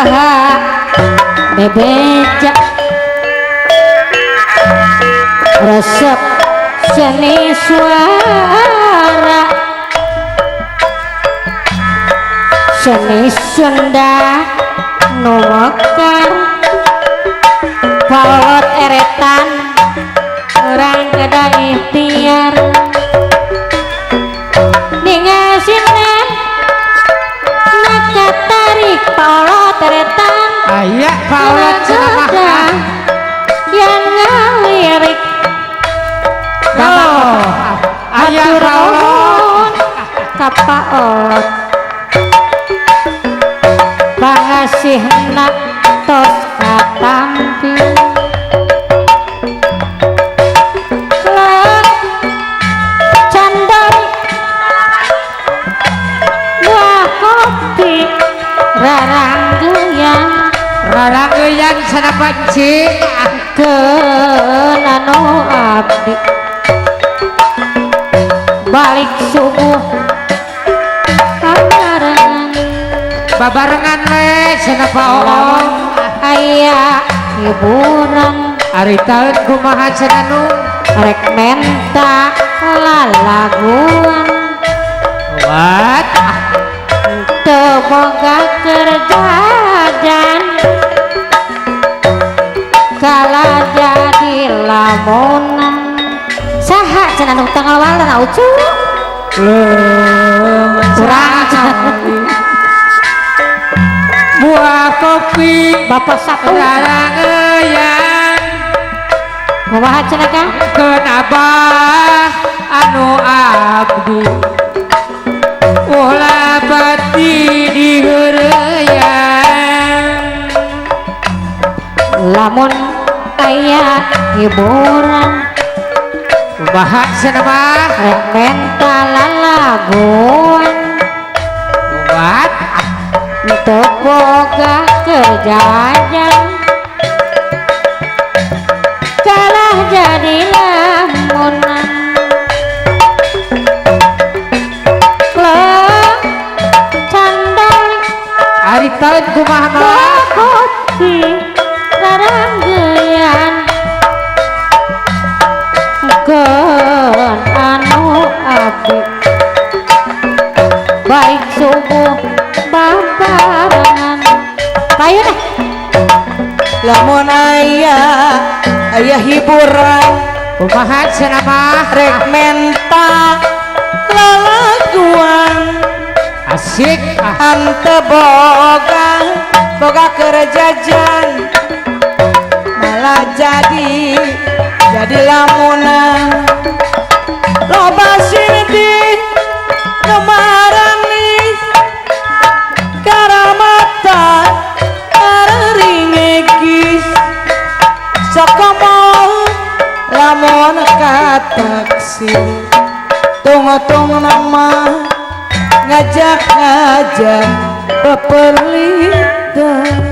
saha bebeja resep seni suara seni Sunda nu mekar paut eretan orang kada ikhtiar ningasinan nakatarik paut eretan aya paut cenah yang ngalirik aya paut kapaot pangasihna tos katampi lek candor buah kopi raranggeuyang sana pancing keun anu abdi balik subuh babarengan we cenah paong aya hiburan ari taun kumaha cenah nu rek menta lalaguan what teu boga kerjaan kala jadi lamunan saha cenah nu tanggal walana ucu kurang buah kopi bapak satu rarangeuyan kumaha cenah Kang kenapa anu abdi ulah bati diheureyan lamun aya hiburan kumaha cenah mah rek menta lalaguan what teu boga kerjaan kalah jadi lamunan kleng candol ari taun kumaha mah kopi raranggeuyang keun anu abdi baik subuh babarengan payu deh lamun aya hiburan kumaha cenah mah rek menta lalaguan asik hante boga kerjajan malah jadi lamunan loba sirdi kemarani karamata aringegis sakomo lamun kataksi tung nama ngajak peperlitan